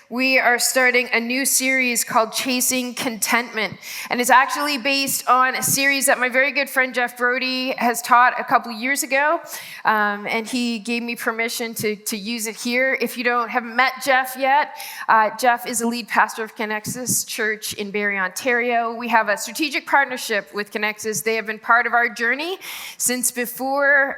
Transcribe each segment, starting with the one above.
we are starting a new series called Chasing Contentment. And it's actually based on a series that my very good friend Jeff Brody has taught a couple years ago. And he gave me permission to use it here. If you haven't met Jeff yet, Jeff is a lead pastor of Connexus Church in Barrie, Ontario. We have a strategic partnership with Connexus. They have been part of our journey since before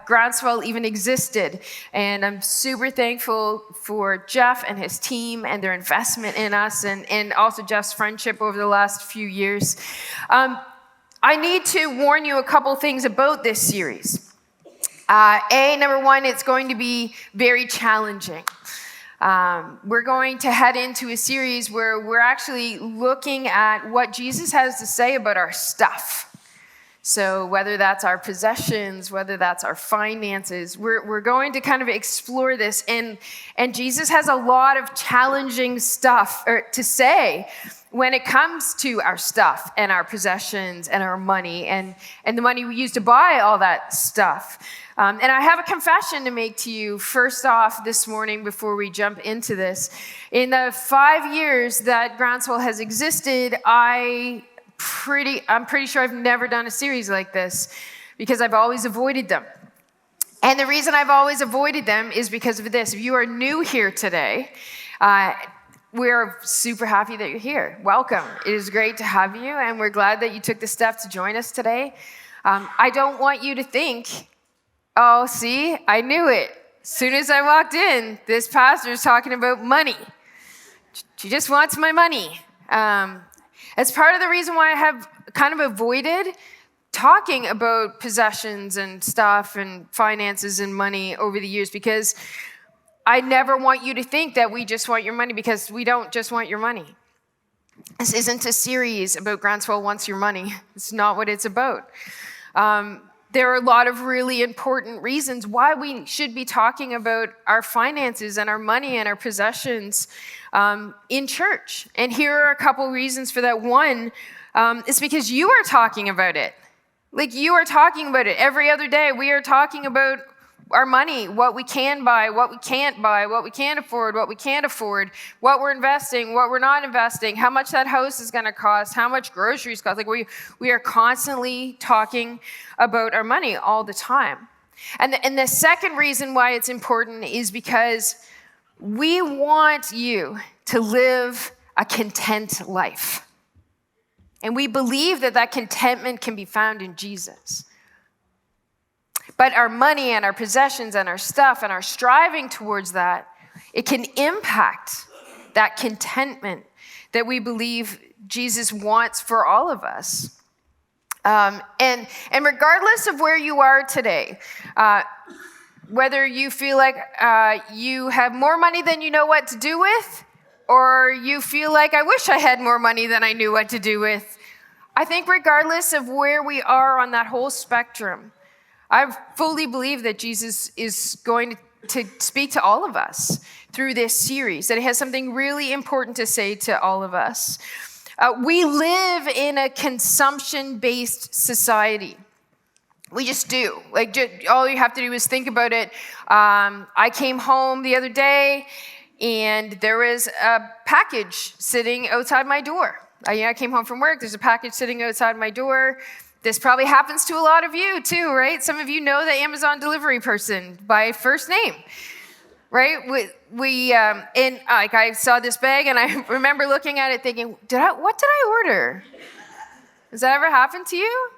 Groundswell even existed. And I'm super thankful for Jeff and his team and their investment in us, and also Jeff's friendship over the last few years. I need to warn you a couple things about this series. Number one, it's going to be very challenging. We're going to head into a series where we're actually looking at what Jesus has to say about our stuff. So whether that's our possessions, whether that's our finances, we're going to kind of explore this. And Jesus has a lot of challenging stuff to say when it comes to our stuff and our possessions and our money and the money we use to buy all that stuff. And I have a confession to make to you first off this morning before we jump into this. In the 5 years that Groundswell has existed, I'm pretty sure I've never done a series like this because I've always avoided them. And the reason I've always avoided them is because of this. If you are new here today, we're super happy that you're here. Welcome. It is great to have you, and we're glad that you took the step to join us today. I don't want you to think, oh, see, I knew it. As soon as I walked in, this pastor is talking about money. She just wants my money. That's part of the reason why I have kind of avoided talking about possessions and stuff and finances and money over the years, because I never want you to think that we just want your money, because we don't just want your money. This isn't a series about Groundswell wants your money. It's not what it's about. There are a lot of really important reasons why we should be talking about our finances and our money and our possessions in church. And here are a couple reasons for that. One, it's because you are talking about it. Like, you are talking about it. Every other day, we are talking about our money, what we can buy, what we can't buy, what we can afford, what we can't afford, what we're investing, what we're not investing, how much that house is going to cost, how much groceries cost. Like, we are constantly talking about our money all the time. And the second reason why it's important is because we want you to live a content life. And we believe that contentment can be found in Jesus. But our money and our possessions and our stuff and our striving towards that, it can impact that contentment that we believe Jesus wants for all of us. And regardless of where you are today, whether you feel like you have more money than you know what to do with, or you feel like, I wish I had more money than I knew what to do with, I think regardless of where we are on that whole spectrum, I fully believe that Jesus is going to speak to all of us through this series, that he has something really important to say to all of us. We live in a consumption-based society. We just do. Like, all you have to do is think about it. I came home the other day, and there was a package sitting outside my door. I came home from work. There's a package sitting outside my door. This probably happens to a lot of you too, right? Some of you know the Amazon delivery person by first name, right? I saw this bag, and I remember looking at it thinking, what did I order? Has that ever happened to you?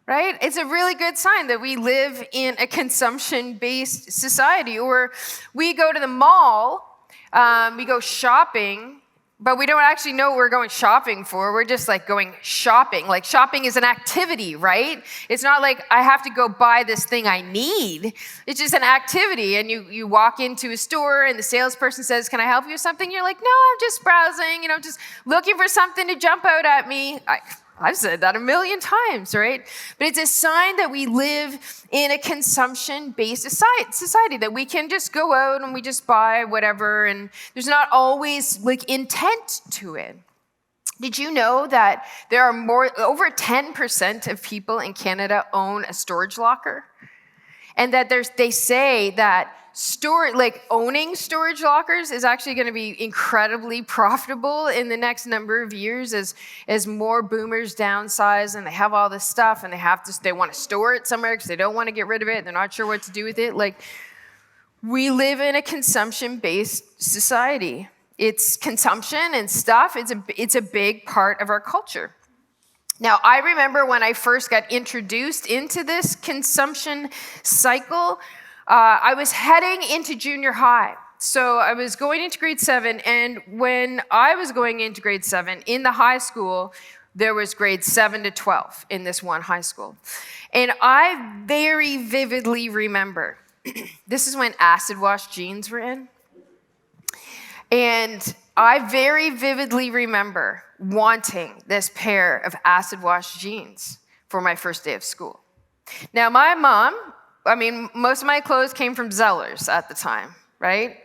Right? It's a really good sign that we live in a consumption-based society. Or we go to the mall, we go shopping, but we don't actually know what we're going shopping for. We're just like going shopping. Like, shopping is an activity, right? It's not like I have to go buy this thing I need. It's just an activity. And you walk into a store and the salesperson says, can I help you with something? You're like, no, I'm just browsing, just looking for something to jump out at me. I've said that a million times, right? But it's a sign that we live in a consumption-based society, that we can just go out and we just buy whatever, and there's not always like intent to it. Did you know that there are over 10% of people in Canada own a storage locker? And that they say that owning storage lockers is actually going to be incredibly profitable in the next number of years as more boomers downsize and they have all this stuff and they want to store it somewhere because they don't want to get rid of it. They're not sure what to do with it. Like, we live in a consumption-based society. It's consumption and stuff. It's a big part of our culture. Now, I remember when I first got introduced into this consumption cycle, I was heading into junior high. So I was going into grade 7, and when I was going into grade 7, in the high school, there was grades 7 to 12 in this one high school. And I very vividly remember, this is when acid wash jeans were in. And I very vividly remember wanting this pair of acid wash jeans for my first day of school. Now, my mom, most of my clothes came from Zellers at the time, right?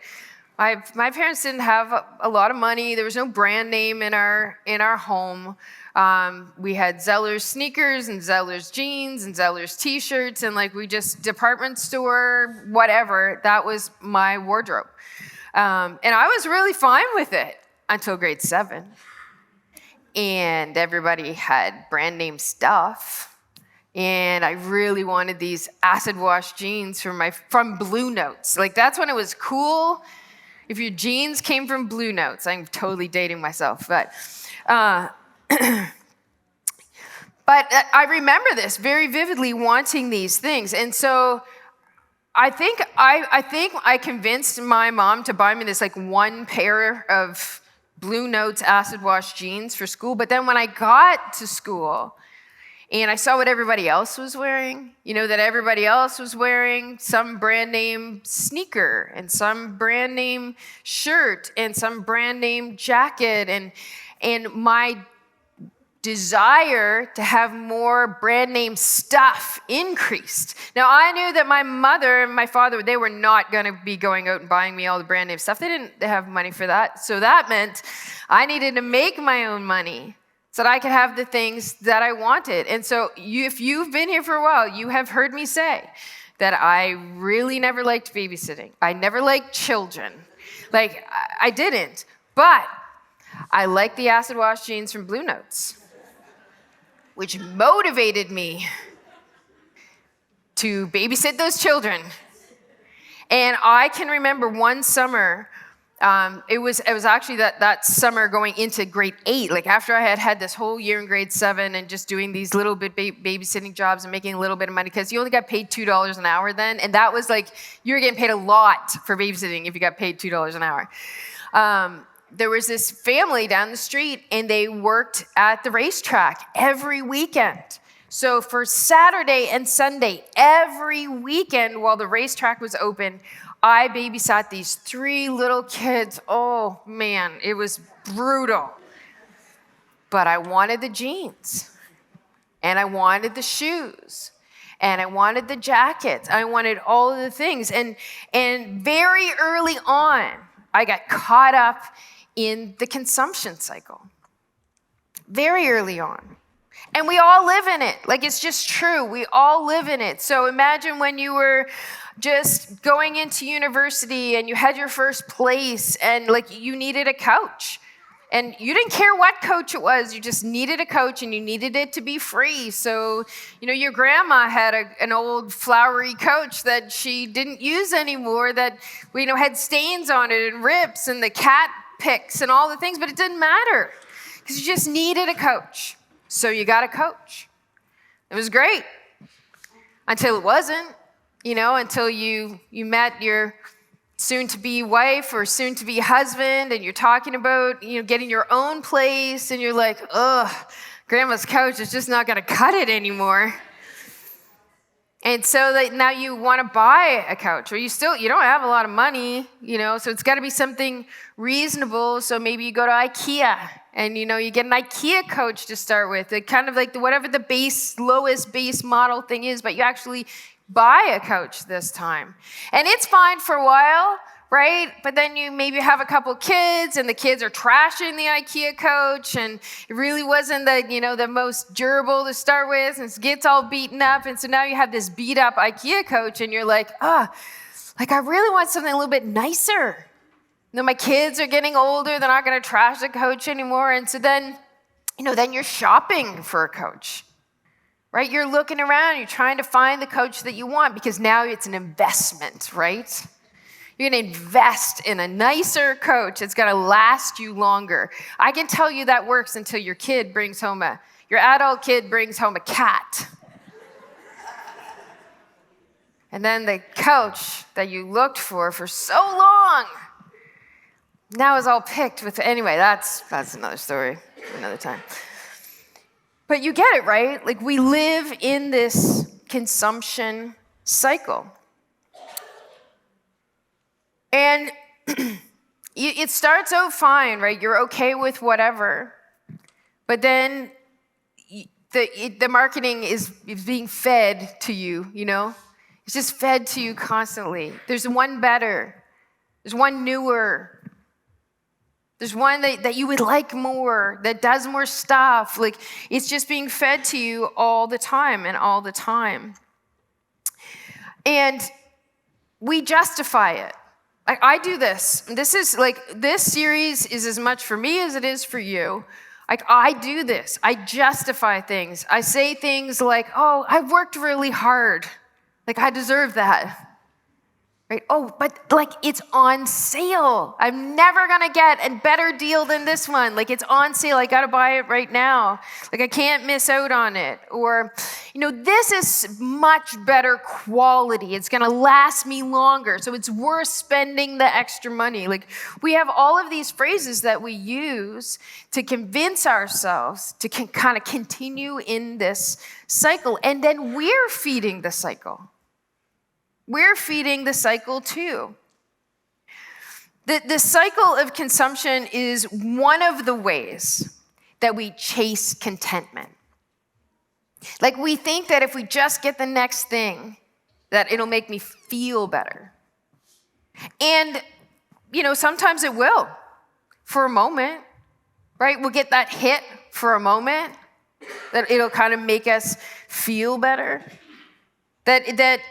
My parents didn't have a lot of money. There was no brand name in our home. We had Zellers sneakers and Zellers jeans and Zellers t-shirts and department store, whatever. That was my wardrobe. And I was really fine with it until grade 7. And everybody had brand name stuff. And I really wanted these acid wash jeans from Blue Notes. That's when it was cool. If your jeans came from Blue Notes, I'm totally dating myself, but I remember this very vividly, wanting these things. And so I think I convinced my mom to buy me this one pair of Blue Notes acid wash jeans for school. But then when I got to school and I saw what everybody else was wearing, that everybody else was wearing some brand name sneaker and some brand name shirt and some brand name jacket, and my desire to have more brand name stuff increased. Now, I knew that my mother and my father, they were not going to be going out and buying me all the brand name stuff. They didn't have money for that. So that meant I needed to make my own money so that I could have the things that I wanted. And so if you've been here for a while, you have heard me say that I really never liked babysitting. I never liked children. I didn't. But I liked the acid wash jeans from Blue Notes, which motivated me to babysit those children. And I can remember one summer, it was actually that summer going into grade 8, after I had this whole year in grade 7 and just doing these little bit babysitting jobs and making a little bit of money, because you only got paid $2 an hour then, and that was you were getting paid a lot for babysitting if you got paid $2 an hour. There was this family down the street, and they worked at the racetrack every weekend. So for Saturday and Sunday, every weekend while the racetrack was open, I babysat these 3 little kids. Oh, man, it was brutal. But I wanted the jeans, and I wanted the shoes, and I wanted the jackets. I wanted all of the things. And very early on, I got caught up in the consumption cycle. Very early on. And we all live in it. It's just true. We all live in it. So imagine when you were just going into university and you had your first place and you needed a coach. And you didn't care what coach it was. You just needed a coach, and you needed it to be free. So, your grandma had an old flowery coach that she didn't use anymore that, had stains on it and rips and the cat picks and all the things, but it didn't matter because you just needed a coach. So you got a coach. It was great until it wasn't, until you met your soon-to-be wife or soon-to-be husband, and you're talking about, getting your own place, and you're like, ugh, grandma's couch is just not going to cut it anymore. And so now you want to buy a couch, or you don't have a lot of money, so it's got to be something reasonable. So maybe you go to IKEA and, you get an IKEA couch to start with. It kind of whatever the lowest base model thing is, but you actually buy a couch this time. And it's fine for a while, right? But then you maybe have a couple kids, and the kids are trashing the IKEA couch, and it really wasn't the most durable to start with, and it gets all beaten up, and so now you have this beat up IKEA couch, and you're like, Like, I really want something a little bit nicer. My kids are getting older. They're not going to trash the coach anymore. And so then, then you're shopping for a coach, right? You're looking around. You're trying to find the coach that you want because now it's an investment, right? You're going to invest in a nicer coach. It's going to last you longer. I can tell you that works until your adult kid brings home a cat. And then the coach that you looked for so long now is all picked with, anyway, that's another story, another time. But you get it, right? Like, we live in this consumption cycle. And it starts out fine, right? You're okay with whatever. But then the marketing is being fed to you, It's just fed to you constantly. There's one better. There's one newer. There's one that you would like more, that does more stuff. Like, it's just being fed to you all the time and all the time. And we justify it. I do this. This series is as much for me as it is for you. I do this. I justify things. I say things like, oh, I've worked really hard. I deserve that. Right? Oh, but it's on sale. I'm never going to get a better deal than this one. It's on sale. I got to buy it right now. I can't miss out on it. Or, this is much better quality. It's going to last me longer. So it's worth spending the extra money. We have all of these phrases that we use to convince ourselves to kind of continue in this cycle. And then we're feeding the cycle. We're feeding the cycle too. The cycle of consumption is one of the ways that we chase contentment. We think that if we just get the next thing, that it'll make me feel better. And, sometimes it will for a moment, right? We'll get that hit for a moment, that it'll kind of make us feel better. That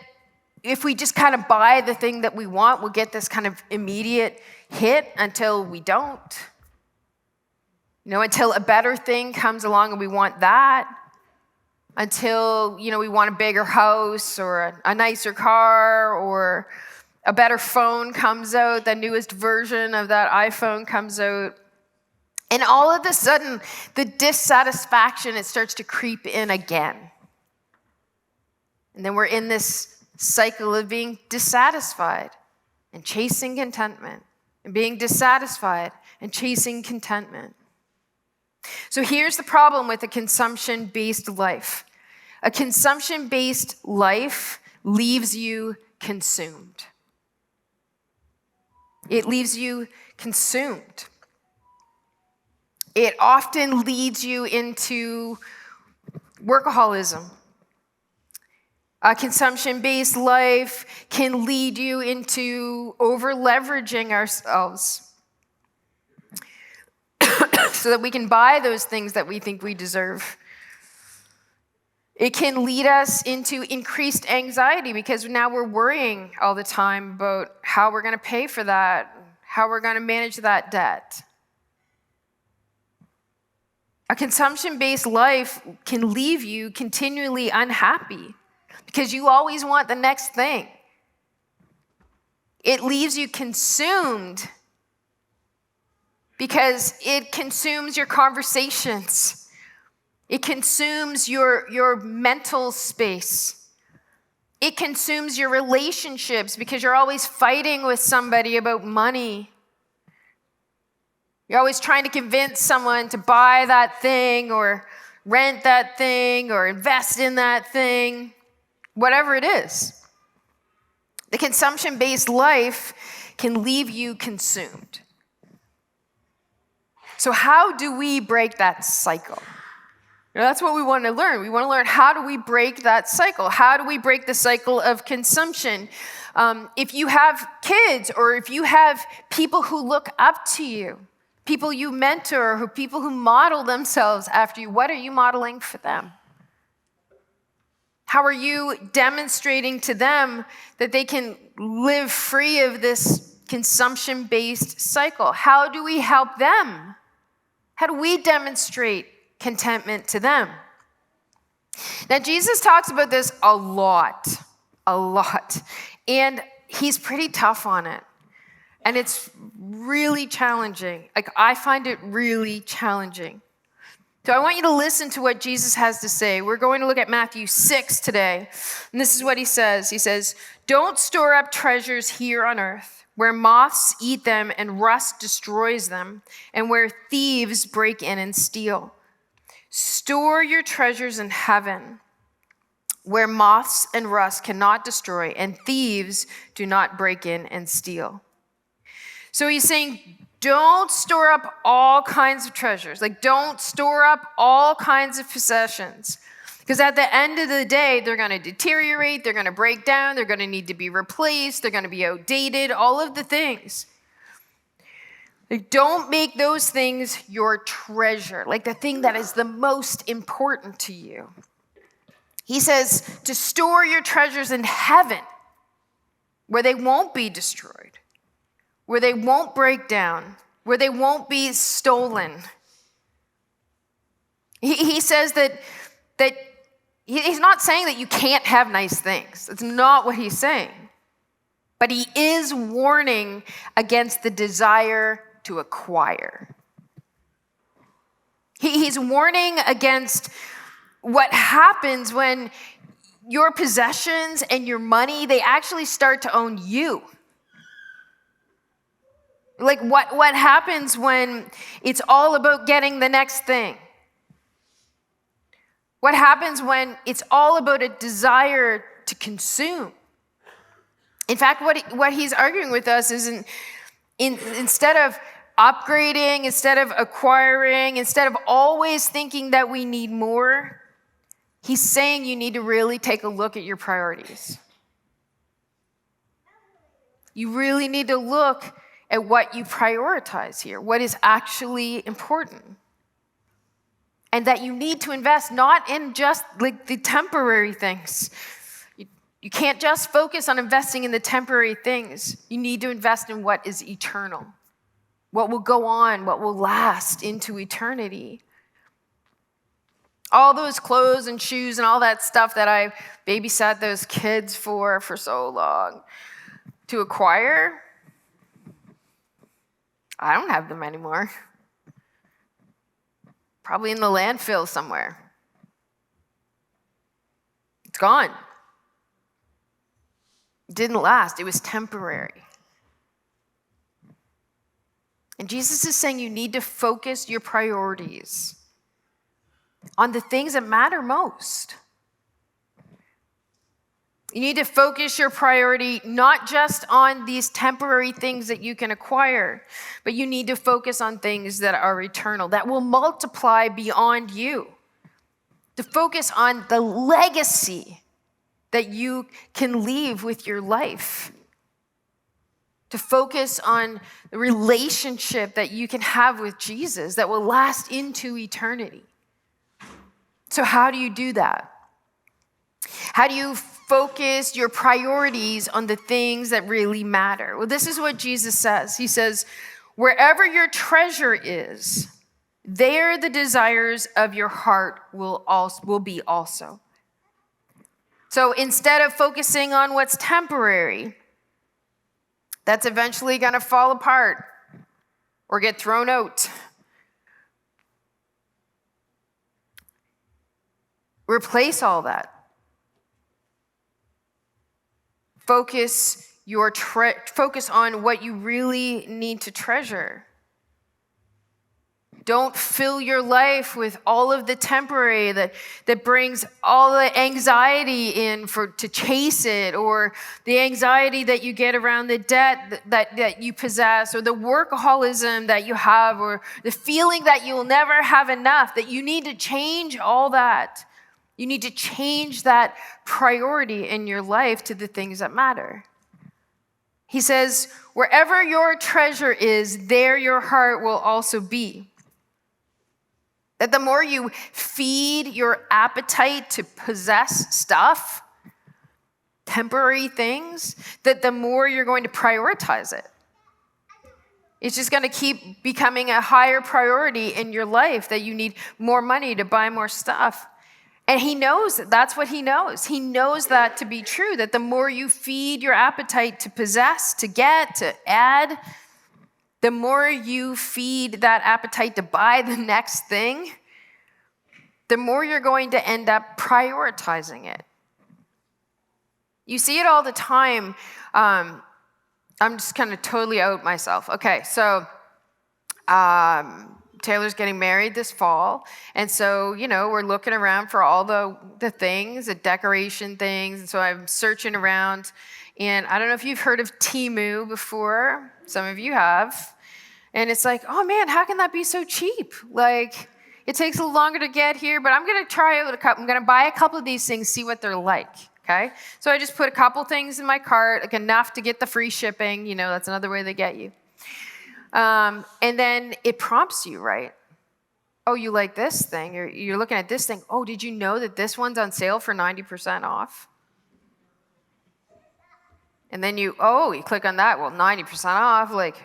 if we just kind of buy the thing that we want, we'll get this kind of immediate hit until we don't. Until a better thing comes along and we want that. Until, we want a bigger house or a nicer car or a better phone comes out, the newest version of that iPhone comes out. And all of a sudden, the dissatisfaction, it starts to creep in again. And then we're in this cycle of being dissatisfied and chasing contentment, and being dissatisfied and chasing contentment. So here's the problem with a consumption-based life. A consumption-based life leaves you consumed. It leaves you consumed. It often leads you into workaholism. A consumption-based life can lead you into over-leveraging ourselves so that we can buy those things that we think we deserve. It can lead us into increased anxiety because now we're worrying all the time about how we're going to pay for that, how we're going to manage that debt. A consumption-based life can leave you continually unhappy because you always want the next thing. It leaves you consumed because it consumes your conversations. It consumes your mental space. It consumes your relationships because you're always fighting with somebody about money. You're always trying to convince someone to buy that thing or rent that thing or invest in that thing. Whatever it is, the consumption-based life can leave you consumed. So how do we break that cycle? That's what we want to learn. We want to learn, how do we break that cycle? How do we break the cycle of consumption? If you have kids or if you have people who look up to you, people you mentor, or people who model themselves after you, what are you modeling for them? How are you demonstrating to them that they can live free of this consumption-based cycle? How do we help them? How do we demonstrate contentment to them? Now, Jesus talks about this a lot, and he's pretty tough on it. And it's really challenging. Like, I find it really challenging. So I want you to listen to what Jesus has to say. We're going to look at Matthew 6 today. And this is what he says. He says, "Don't store up treasures here on earth, where moths eat them and rust destroys them, and where thieves break in and steal. Store your treasures in heaven, where moths and rust cannot destroy, and thieves do not break in and steal." So he's saying, don't store up all kinds of treasures. Like, don't store up all kinds of possessions. Because at the end of the day, they're going to deteriorate, they're going to break down, they're going to need to be replaced, they're going to be outdated, all of the things. Like, don't make those things your treasure, like the thing that is the most important to you. He says to store your treasures in heaven, where they won't be destroyed, where they won't break down, where they won't be stolen. He says that he's not saying that you can't have nice things. That's not what he's saying. But he is warning against the desire to acquire. He's warning against what happens when your possessions and your money, they actually start to own you. Like, what happens when it's all about getting the next thing? What happens when it's all about a desire to consume? In fact, what he's arguing with us is instead of upgrading, instead of acquiring, instead of always thinking that we need more, he's saying you need to really take a look at your priorities. You really need to look at what you prioritize here, what is actually important. And that you need to invest not in just like the temporary things. You can't just focus on investing in the temporary things. You need to invest in what is eternal, what will go on, what will last into eternity. All those clothes and shoes and all that stuff that I babysat those kids for so long to acquire, I don't have them anymore. Probably in the landfill somewhere. It's gone. It didn't last. It was temporary. And Jesus is saying you need to focus your priorities on the things that matter most. You need to focus your priority not just on these temporary things that you can acquire, but you need to focus on things that are eternal, that will multiply beyond you. To focus on the legacy that you can leave with your life. To focus on the relationship that you can have with Jesus that will last into eternity. So how do you do that? How do you focus your priorities on the things that really matter? Well, this is what Jesus says. He says, wherever your treasure is, there the desires of your heart will be also. So instead of focusing on what's temporary, that's eventually going to fall apart or get thrown out, replace all that. Focus on what you really need to treasure. Don't fill your life with all of the temporary that brings all the anxiety in to chase it, or the anxiety that you get around the debt that you possess, or the workaholism that you have, or the feeling that you'll never have enough, that you need to change all that. You need to change that priority in your life to the things that matter. He says, wherever your treasure is, there your heart will also be. That the more you feed your appetite to possess stuff, temporary things, that the more you're going to prioritize it. It's just going to keep becoming a higher priority in your life, that you need more money to buy more stuff. And he knows that that's what he knows. He knows that to be true, that the more you feed your appetite to possess, to get, to add, the more you feed that appetite to buy the next thing, the more you're going to end up prioritizing it. You see it all the time. I'm just kind of totally out myself. Okay, so Taylor's getting married this fall. And so, we're looking around for all the things, the decoration things. And so I'm searching around. And I don't know if you've heard of Temu before. Some of you have. And it's like, oh man, how can that be so cheap? Like, it takes a little longer to get here, but I'm going to try out a couple. I'm going to buy a couple of these things, see what they're like. Okay? So I just put a couple things in my cart, like enough to get the free shipping. That's another way they get you. And then it prompts you, right? Oh, you like this thing? You're looking at this thing. Oh, did you know that this one's on sale for 90% off? And then you click on that. Well, 90% off, like,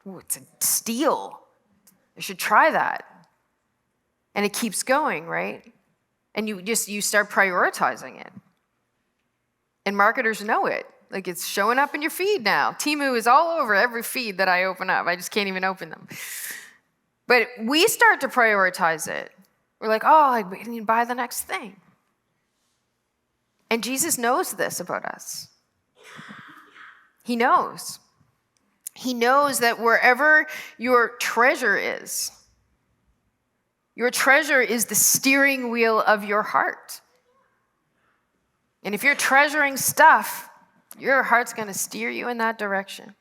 ooh, it's a steal. I should try that. And it keeps going, right? And you start prioritizing it. And marketers know it. Like, it's showing up in your feed now. Temu is all over every feed that I open up. I just can't even open them. But we start to prioritize it. We're like, I need to buy the next thing. And Jesus knows this about us. He knows. He knows that wherever your treasure is the steering wheel of your heart. And if you're treasuring stuff, your heart's going to steer you in that direction.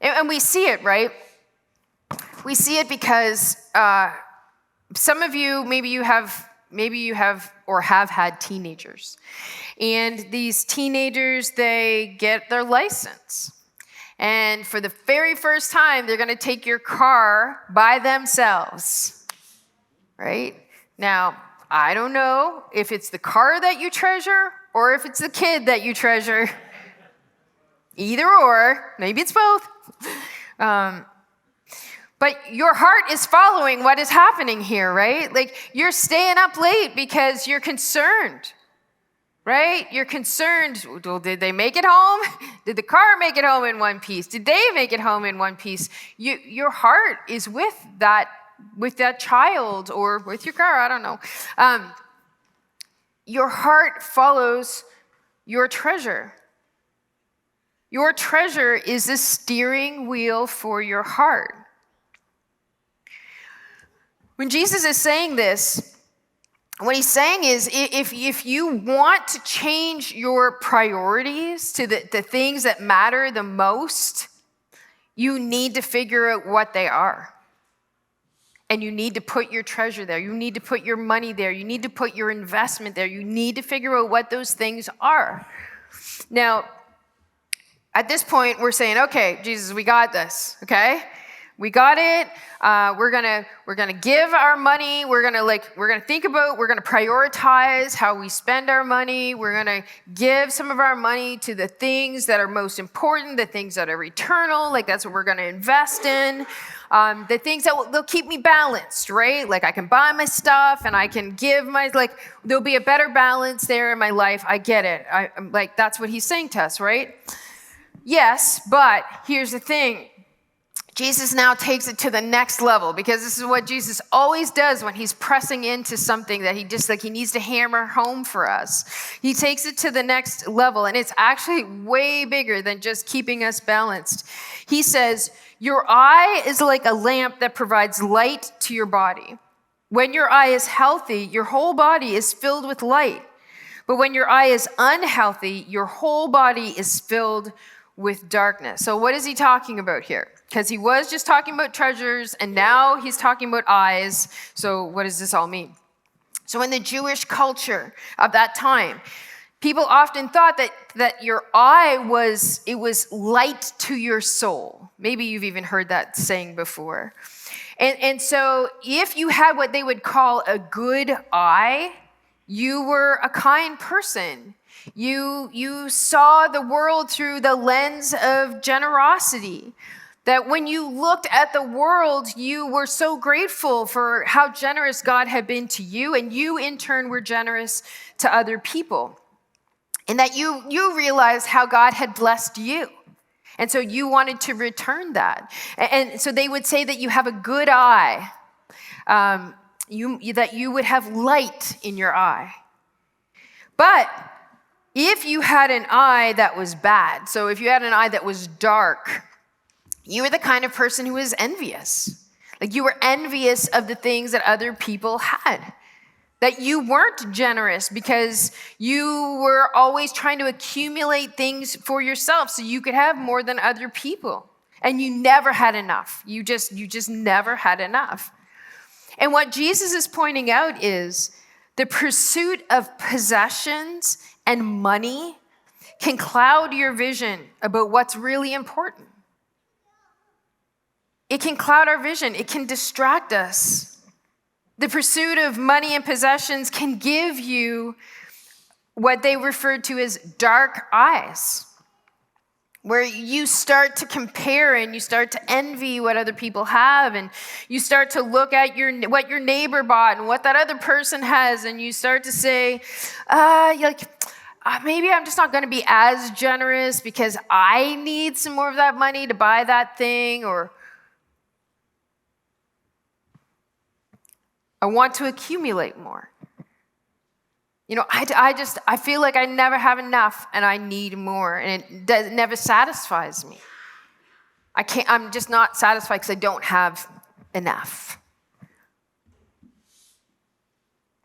And we see it, right? We see it because some of you, maybe you have or have had teenagers. And these teenagers, they get their license. And for the very first time, they're going to take your car by themselves, right? Now, I don't know if it's the car that you treasure or if it's the kid that you treasure. Either or, maybe it's both. But your heart is following what is happening here, right? Like, you're staying up late because you're concerned, right? You're concerned. Well, did they make it home? Did the car make it home in one piece? Did they make it home in one piece? Your heart is with that child or with your car, I don't know. Your heart follows your treasure. Your treasure is the steering wheel for your heart. When Jesus is saying this, what he's saying is, if you want to change your priorities to the things that matter the most, you need to figure out what they are. And you need to put your treasure there. You need to put your money there. You need to put your investment there. You need to figure out what those things are. Now, at this point, we're saying, okay, Jesus, we got this, okay? We got it. We're gonna give our money. We're gonna prioritize how we spend our money. We're gonna give some of our money to the things that are most important, the things that are eternal. Like, that's what we're gonna invest in. The things they'll keep me balanced, right? Like, I can buy my stuff and I can give there'll be a better balance there in my life. I get it. I'm like, that's what he's saying to us, right? Yes, but here's the thing. Jesus now takes it to the next level, because this is what Jesus always does when he's pressing into something that he needs to hammer home for us. He takes it to the next level, and it's actually way bigger than just keeping us balanced. He says, your eye is like a lamp that provides light to your body. When your eye is healthy, your whole body is filled with light. But when your eye is unhealthy, your whole body is filled with darkness. So what is he talking about here? Because he was just talking about treasures, and now he's talking about eyes. So what does this all mean? So in the Jewish culture of that time, people often thought that your eye was light to your soul. Maybe you've even heard that saying before. And so if you had what they would call a good eye, you were a kind person. You saw the world through the lens of generosity. That when you looked at the world, you were so grateful for how generous God had been to you, and you in turn were generous to other people. And that you realized how God had blessed you. And so you wanted to return that. And so they would say that you have a good eye, that you would have light in your eye. But if you had an eye that was bad, so if you had an eye that was dark, you were the kind of person who was envious. Like you were envious of the things that other people had. That you weren't generous because you were always trying to accumulate things for yourself so you could have more than other people. And you never had enough. You just never had enough. And what Jesus is pointing out is the pursuit of possessions and money can cloud your vision about what's really important. It can cloud our vision. It can distract us. The pursuit of money and possessions can give you what they refer to as dark eyes, where you start to compare and you start to envy what other people have, and you start to look at what your neighbor bought and what that other person has, and you start to say, maybe I'm just not going to be as generous because I need some more of that money to buy that thing, or I want to accumulate more. I feel like I never have enough and I need more, and it never satisfies me. I'm just not satisfied because I don't have enough.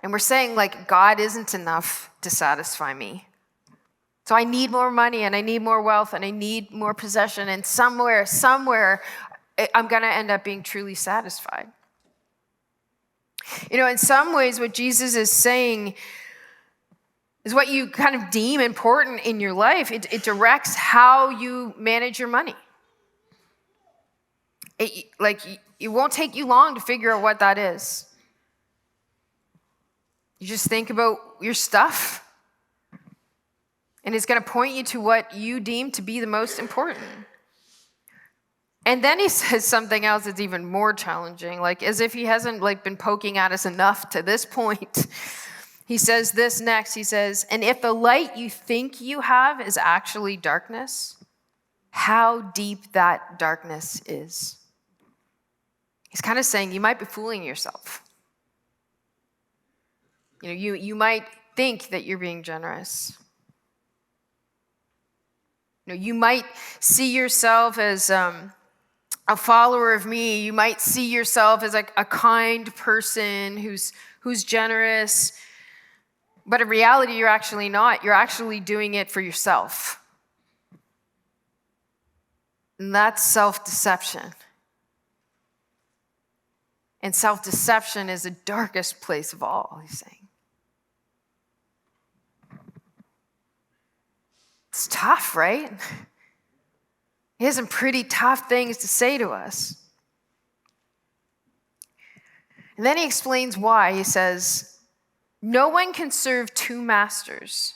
And we're saying like God isn't enough to satisfy me. So I need more money and I need more wealth and I need more possession, and somewhere I'm going to end up being truly satisfied. In some ways, what Jesus is saying is what you kind of deem important in your life. It directs how you manage your money. It won't take you long to figure out what that is. You just think about your stuff, and it's going to point you to what you deem to be the most important. And then he says something else that's even more challenging, as if he hasn't been poking at us enough to this point. He says this next. He says, and if the light you think you have is actually darkness, how deep that darkness is. He's kind of saying you might be fooling yourself. You might think that you're being generous. You might see yourself as a follower of me. You might see yourself as a kind person who's generous. But in reality, you're actually not. You're actually doing it for yourself. And that's self-deception. And self-deception is the darkest place of all, he's saying. It's tough, right? He has some pretty tough things to say to us. And then he explains why. He says, no one can serve two masters,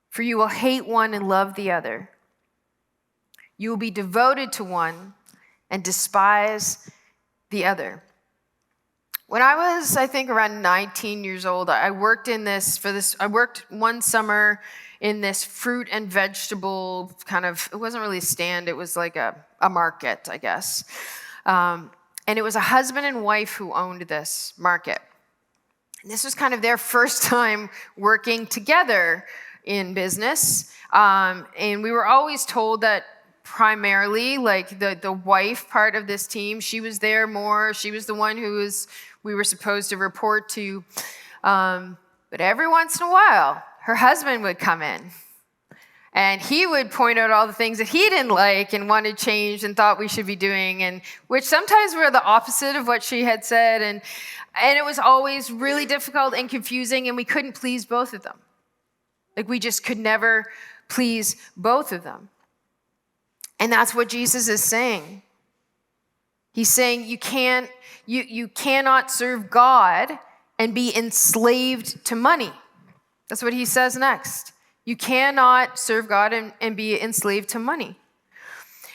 for you will hate one and love the other. You will be devoted to one and despise the other. When I was, I think, around 19 years old, I worked I worked one summer in this fruit and vegetable it wasn't really a stand, it was like a market, I guess. And it was a husband and wife who owned this market. And this was kind of their first time working together in business. And we were always told that primarily, the wife part of this team, she was there more. She was the one we were supposed to report to. But every once in a while, her husband would come in. And he would point out all the things that he didn't like and wanted changed and thought we should be doing, and which sometimes were the opposite of what she had said. And it was always really difficult and confusing, and we couldn't please both of them. We just could never please both of them. And that's what Jesus is saying. He's saying you cannot serve God and be enslaved to money. That's what he says next. You cannot serve God and be enslaved to money.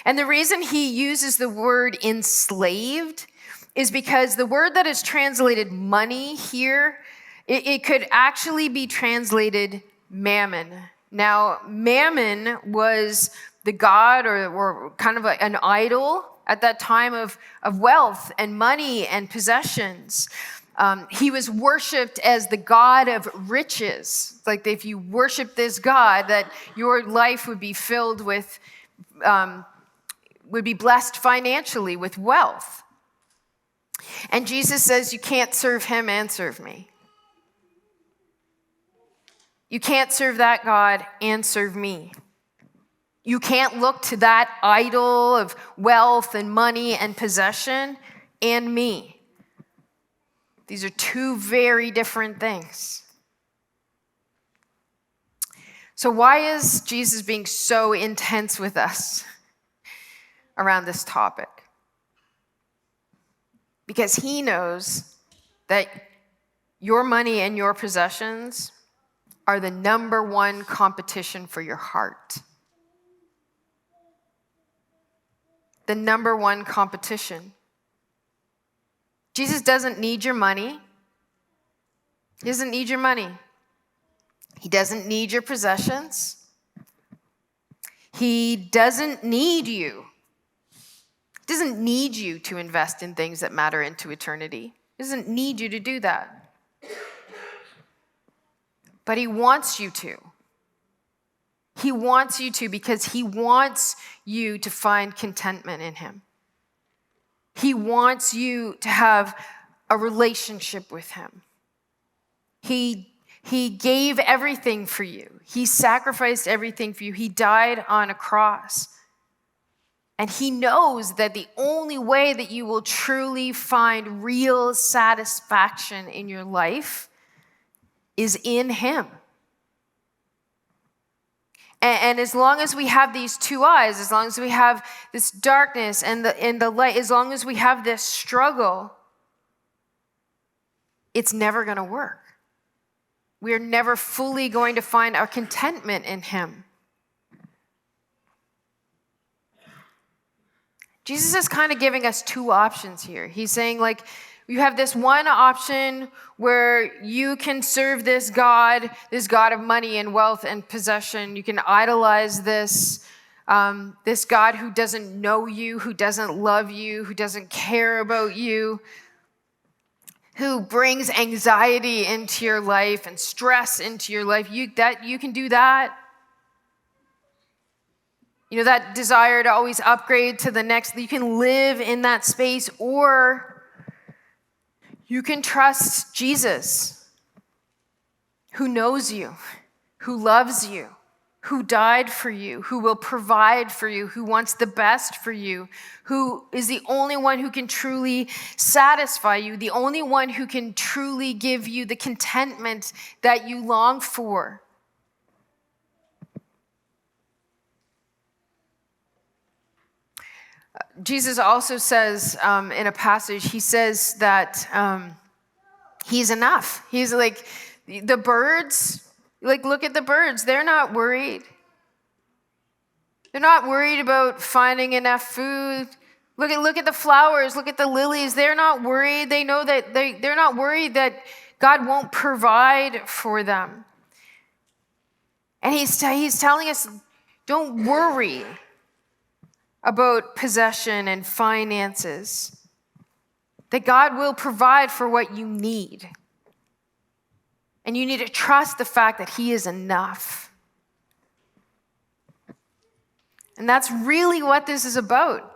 And the reason he uses the word enslaved is because the word that is translated money here, it could actually be translated mammon. Now, mammon was the god or kind of an idol at that time of wealth and money and possessions. He was worshipped as the god of riches. Like if you worship this god, that your life would be filled with, would be blessed financially with wealth. And Jesus says you can't serve him and serve me. You can't serve that God and serve me. You can't look to that idol of wealth and money and possession and me. These are two very different things. So why is Jesus being so intense with us around this topic? Because he knows that your money and your possessions are the number one competition for your heart. The number one competition. Jesus doesn't need your money. He doesn't need your money. He doesn't need your possessions. He doesn't need you. He doesn't need you to invest in things that matter into eternity. He doesn't need you to do that. But he wants you to. He wants you to because he wants you to find contentment in him. He wants you to have a relationship with him. He gave everything for you. He sacrificed everything for you. He died on a cross. And he knows that the only way that you will truly find real satisfaction in your life is in him. And as long as we have these two eyes, as long as we have this darkness and the light, as long as we have this struggle, it's never going to work. We are never fully going to find our contentment in him. Jesus is kind of giving us two options here. He's saying, like, you have this one option where you can serve this God of money and wealth and possession. You can idolize this God who doesn't know you, who doesn't love you, who doesn't care about you, who brings anxiety into your life and stress into your life. You can do that. You know, that desire to always upgrade to the next. You can live in that space, or you can trust Jesus, who knows you, who loves you, who died for you, who will provide for you, who wants the best for you, who is the only one who can truly satisfy you, the only one who can truly give you the contentment that you long for. Jesus also says in a passage, he says that he's enough. He's like, the birds, like, look at the birds. They're not worried. They're not worried about finding enough food. Look at the flowers. Look at the lilies. They're not worried. They know that they're not worried that God won't provide for them. And he's telling us, don't worry about possession and finances, that God will provide for what you need. And you need to trust the fact that he is enough. And that's really what this is about.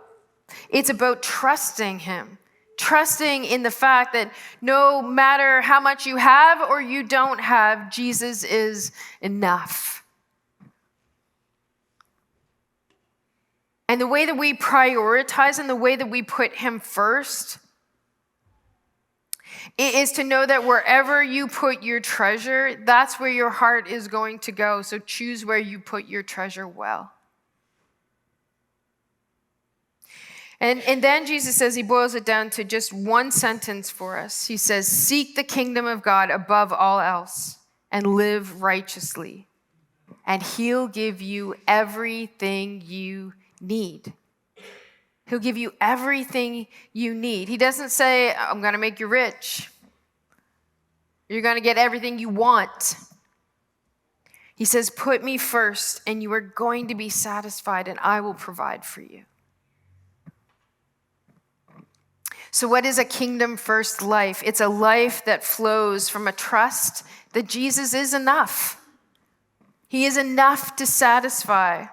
It's about trusting him, trusting in the fact that no matter how much you have or you don't have, Jesus is enough. And the way that we prioritize and the way that we put him first is to know that wherever you put your treasure, that's where your heart is going to go. So choose where you put your treasure well. And then Jesus says, he boils it down to just one sentence for us. He says, seek the kingdom of God above all else and live righteously, and he'll give you everything you need. He'll give you everything you need. He doesn't say, I'm going to make you rich. You're going to get everything you want. He says, put me first, and you are going to be satisfied, and I will provide for you. So what is a kingdom first life? It's a life that flows from a trust that Jesus is enough. He is enough to satisfy,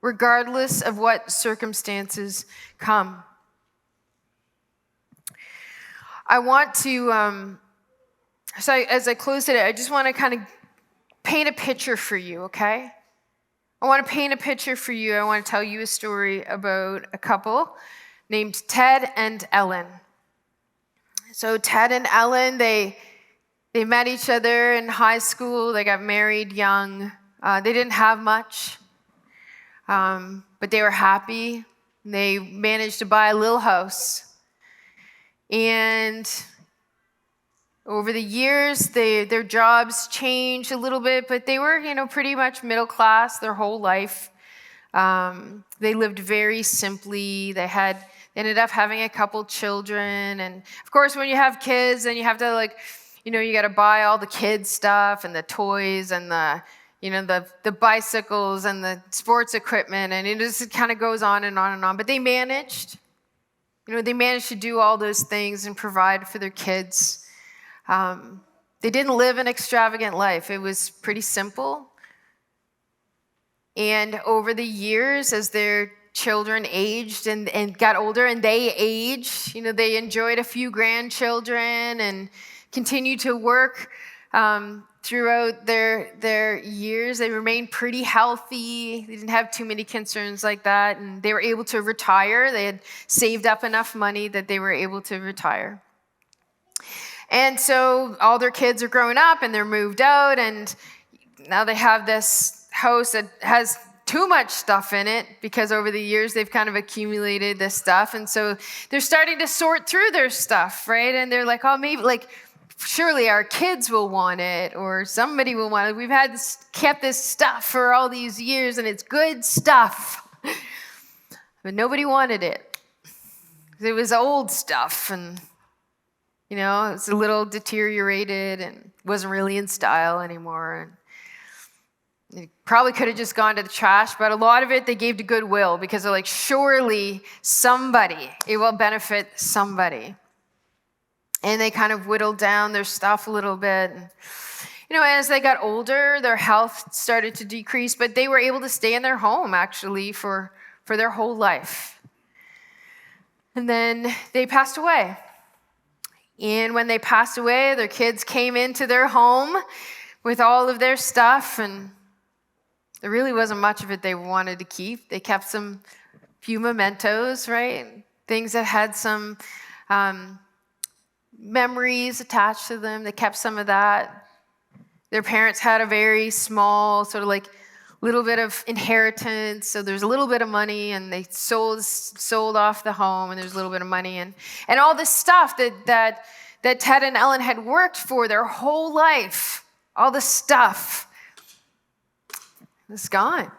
regardless of what circumstances come. I want to, as I close today, I just want to kind of paint a picture for you, okay? I want to paint a picture for you. I want to tell you a story about a couple named Ted and Ellen. So Ted and Ellen, they met each other in high school. They got married young. They didn't have much, but they were happy. They managed to buy a little house. And over the years, their jobs changed a little bit, but they were, pretty much middle class their whole life. They lived very simply. They ended up having a couple children. And of course, when you have kids, then you have to you got to buy all the kids stuff and the toys and the bicycles and the sports equipment. And it just kind of goes on and on and on. But they managed. They managed to do all those things and provide for their kids. They didn't live an extravagant life. It was pretty simple. And over the years, as their children aged and got older and they aged, they enjoyed a few grandchildren and continued to work throughout their years. They remained pretty healthy. They didn't have too many concerns like that. And they were able to retire. They had saved up enough money that they were able to retire. And so all their kids are growing up and they're moved out, and now they have this house that has too much stuff in it because over the years they've kind of accumulated this stuff. And so they're starting to sort through their stuff, right? And they're like, oh, maybe surely our kids will want it, or somebody will want it. We've kept this stuff for all these years and it's good stuff. But nobody wanted it. It was old stuff, and it's a little deteriorated and wasn't really in style anymore. And it probably could have just gone to the trash, but a lot of it they gave to Goodwill because they're like, surely it will benefit somebody. And they kind of whittled down their stuff a little bit. And, as they got older, their health started to decrease, but they were able to stay in their home actually for their whole life. And then they passed away. And when they passed away, their kids came into their home with all of their stuff, and there really wasn't much of it they wanted to keep. They kept some few mementos, right? Things that had some memories attached to them. They kept some of that. Their parents had a very small, sort of little bit of inheritance, so there's a little bit of money, and they sold off the home, and there's a little bit of money, and all this stuff that Ted and Ellen had worked for their whole life, all the stuff, it's gone.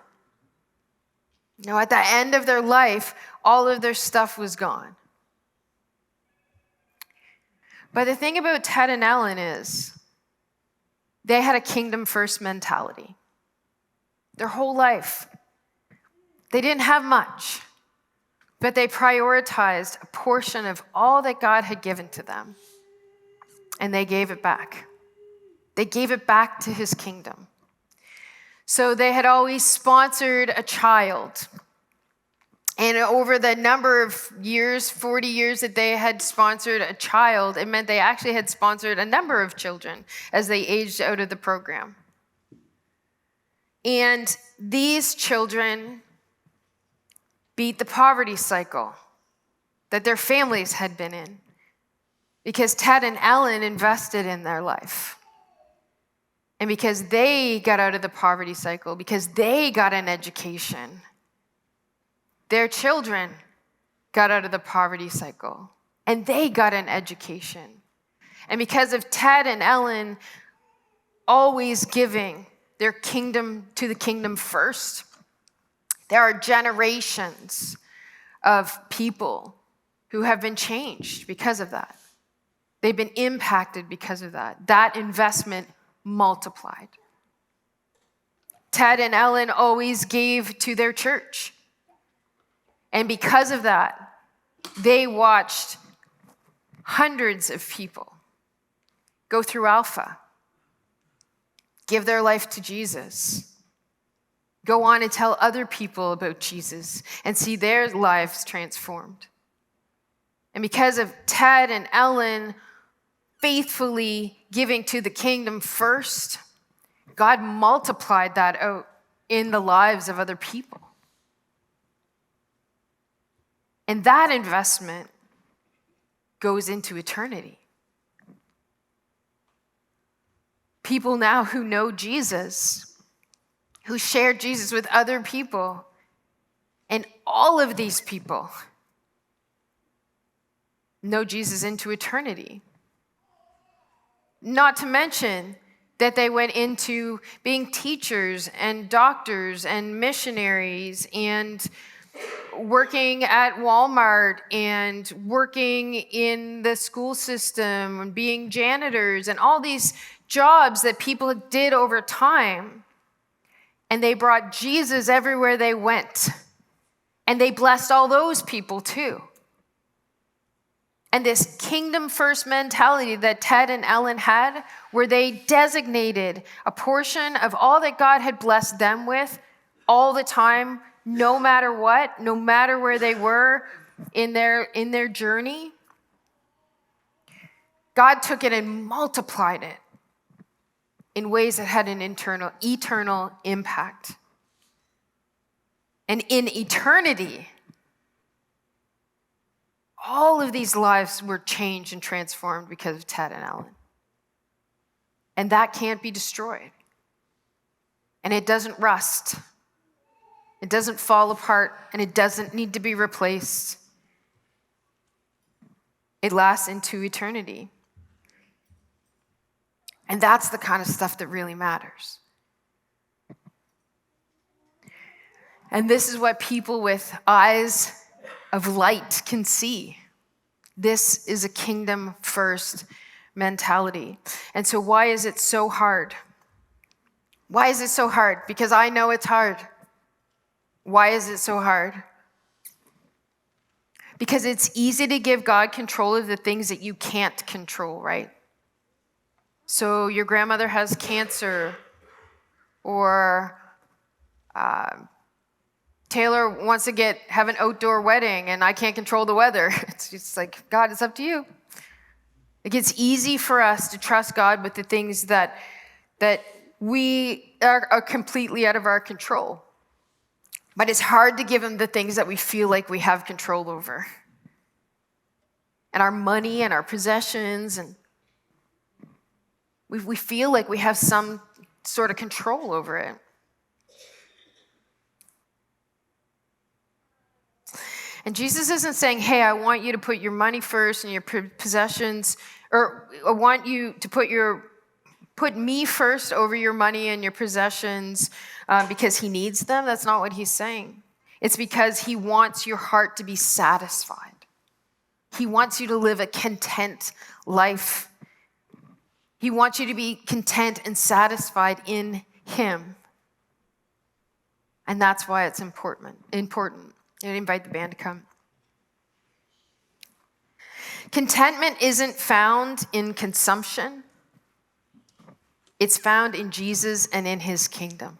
At the end of their life, all of their stuff was gone. But the thing about Ted and Ellen is they had a kingdom first mentality. Their whole life. They didn't have much, but they prioritized a portion of all that God had given to them, and they gave it back. They gave it back to his kingdom. So they had always sponsored a child. And over the number of years, 40 years that they had sponsored a child, it meant they actually had sponsored a number of children as they aged out of the program. And these children beat the poverty cycle that their families had been in because Ted and Ellen invested in their life. And because they got out of the poverty cycle, because they got an education, their children got out of the poverty cycle, and they got an education. And because of Ted and Ellen always giving their kingdom to the kingdom first, there are generations of people who have been changed because of that. They've been impacted because of that. That investment multiplied. Ted and Ellen always gave to their church. And because of that, they watched hundreds of people go through Alpha, give their life to Jesus, go on and tell other people about Jesus and see their lives transformed. And because of Ted and Ellen faithfully giving to the kingdom first, God multiplied that out in the lives of other people. And that investment goes into eternity. People now who know Jesus, who share Jesus with other people, and all of these people know Jesus into eternity. Not to mention that they went into being teachers and doctors and missionaries and working at Walmart and working in the school system and being janitors and all these jobs that people did over time. And they brought Jesus everywhere they went. And they blessed all those people too. And this kingdom first mentality that Ted and Ellen had, where they designated a portion of all that God had blessed them with all the time, no matter what, no matter where they were in their journey, God took it and multiplied it in ways that had an eternal impact. And in eternity, all of these lives were changed and transformed because of Ted and Ellen. And that can't be destroyed. And it doesn't rust. It doesn't fall apart, and it doesn't need to be replaced. It lasts into eternity. And that's the kind of stuff that really matters. And this is what people with eyes of light can see. This is a kingdom first mentality. And so why is it so hard? Why is it so hard? Because I know it's hard. Why is it so hard? Because it's easy to give God control of the things that you can't control, right? So your grandmother has cancer, or Taylor wants to have an outdoor wedding and I can't control the weather. It's just like, God, it's up to you. It gets easy for us to trust God with the things that we are completely out of our control. But it's hard to give him the things that we feel like we have control over. And our money and our possessions, and we feel like we have some sort of control over it. And Jesus isn't saying, hey, I want you to put your money first and your possessions, or I want you to put me first over your money and your possessions because he needs them. That's not what he's saying. It's because he wants your heart to be satisfied. He wants you to live a content life. He wants you to be content and satisfied in him. And that's why it's important. I invite the band to come. Contentment isn't found in consumption. It's found in Jesus and in his kingdom.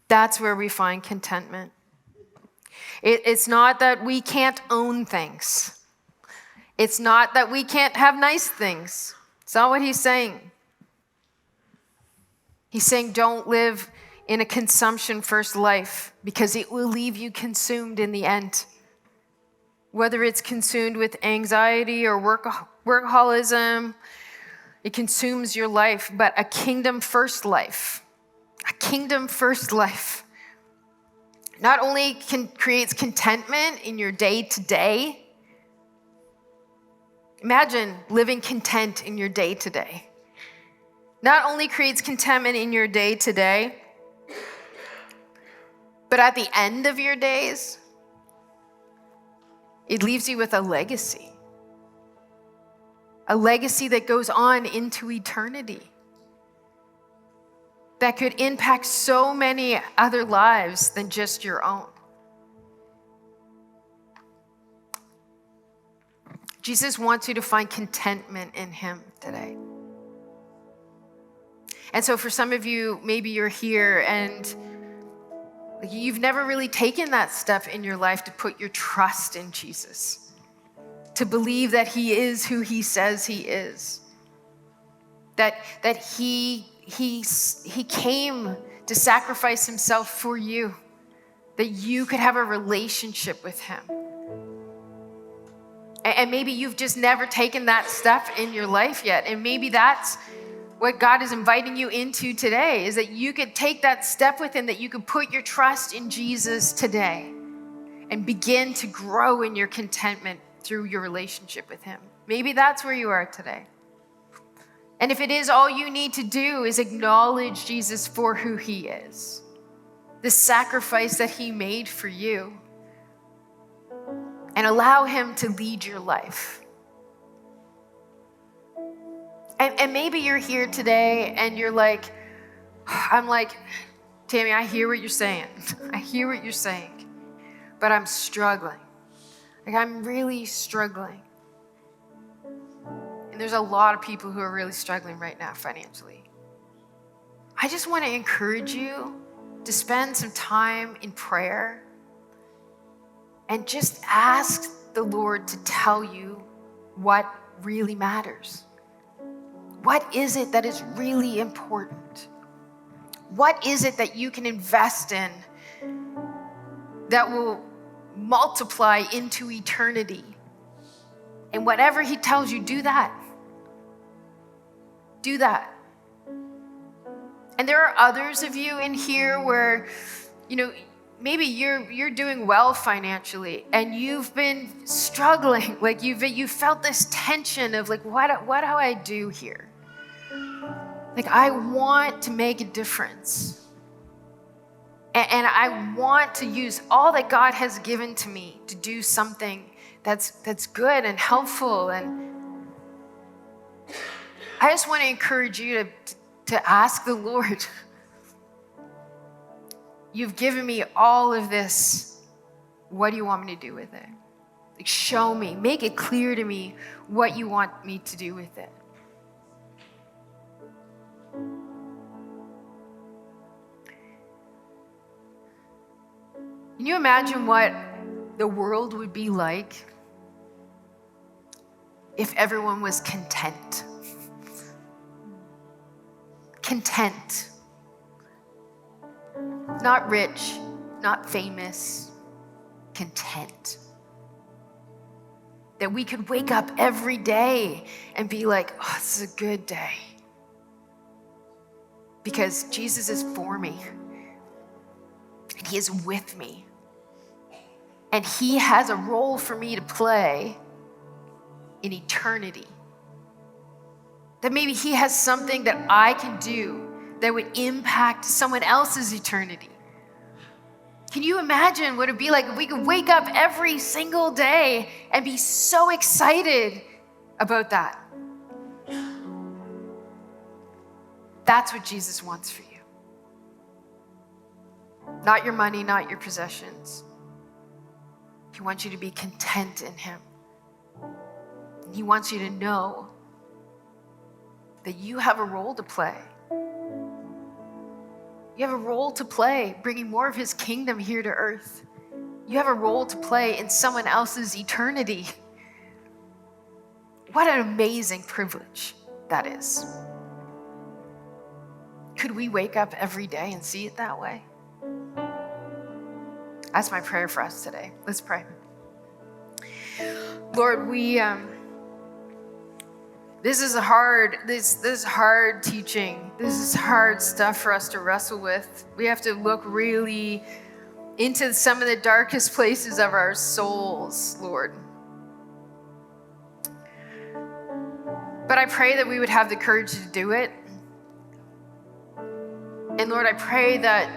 That's where we find contentment. It's not that we can't own things. It's not that we can't have nice things. It's not what he's saying. He's saying don't live in a consumption-first life because it will leave you consumed in the end. Whether it's consumed with anxiety or workaholism, it consumes your life, but a kingdom-first life not only creates contentment in your day to day. Imagine living content in your day to day. Not only creates contentment in your day to day, but at the end of your days, it leaves you with a legacy. A legacy that goes on into eternity. That could impact so many other lives than just your own. Jesus wants you to find contentment in him today. And so for some of you, maybe you're here and you've never really taken that step in your life to put your trust in Jesus, to believe that he is who he says he is, that he came to sacrifice himself for you, that you could have a relationship with him. And maybe you've just never taken that step in your life yet. And maybe that's what God is inviting you into today, is that you could take that step with him, that you could put your trust in Jesus today and begin to grow in your contentment through your relationship with him. Maybe that's where you are today. And if it is, all you need to do is acknowledge Jesus for who he is, the sacrifice that he made for you, and allow him to lead your life. And maybe you're here today and you're like, I'm like, Tammy, I hear what you're saying. I hear what you're saying, but I'm struggling. Like, I'm really struggling. And there's a lot of people who are really struggling right now financially. I just want to encourage you to spend some time in prayer and just ask the Lord to tell you what really matters. What is it that is really important? What is it that you can invest in that will multiply into eternity? And whatever he tells you, do that. Do that. And there are others of you in here where, maybe you're doing well financially and you've been struggling. Like you felt this tension of like, what do I do here? Like, I want to make a difference. And I want to use all that God has given to me to do something that's good and helpful. And I just want to encourage you to ask the Lord, you've given me all of this. What do you want me to do with it? Like, show me, make it clear to me what you want me to do with it. Can you imagine what the world would be like if everyone was content? Content. Not rich, not famous, content. That we could wake up every day and be like, oh, this is a good day. Because Jesus is for me. And he is with me. And he has a role for me to play in eternity. That maybe he has something that I can do that would impact someone else's eternity. Can you imagine what it'd be like if we could wake up every single day and be so excited about that? That's what Jesus wants for you. Not your money, not your possessions. He wants you to be content in him. And he wants you to know that you have a role to play. You have a role to play bringing more of his kingdom here to earth. You have a role to play in someone else's eternity. What an amazing privilege that is. Could we wake up every day and see it that way? That's my prayer for us today. Let's pray. Lord, this is hard teaching. This is hard stuff for us to wrestle with. We have to look really into some of the darkest places of our souls, Lord. But I pray that we would have the courage to do it. And Lord, I pray that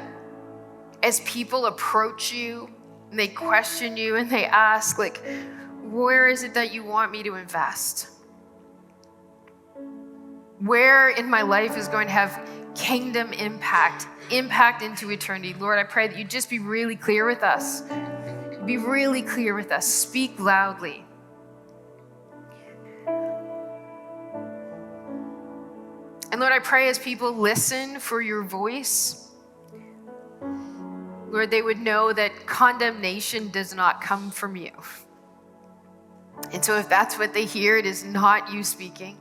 as people approach you and they question you and they ask, like, where is it that you want me to invest? Where in my life is going to have kingdom impact into eternity? Lord, I pray that you just be really clear with us. Be really clear with us. Speak loudly. And Lord, I pray as people listen for your voice, Lord, they would know that condemnation does not come from you. And so if that's what they hear, it is not you speaking.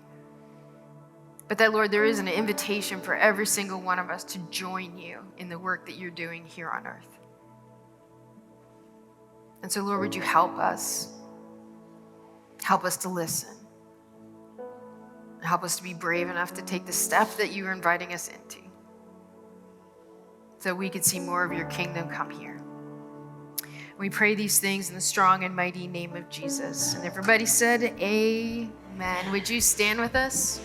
But that, Lord, there is an invitation for every single one of us to join you in the work that you're doing here on earth. And so, Lord, would you help us? Help us to listen. Help us to be brave enough to take the step that you are inviting us into, so we could see more of your kingdom come here. We pray these things in the strong and mighty name of Jesus. And everybody said, amen. Would you stand with us?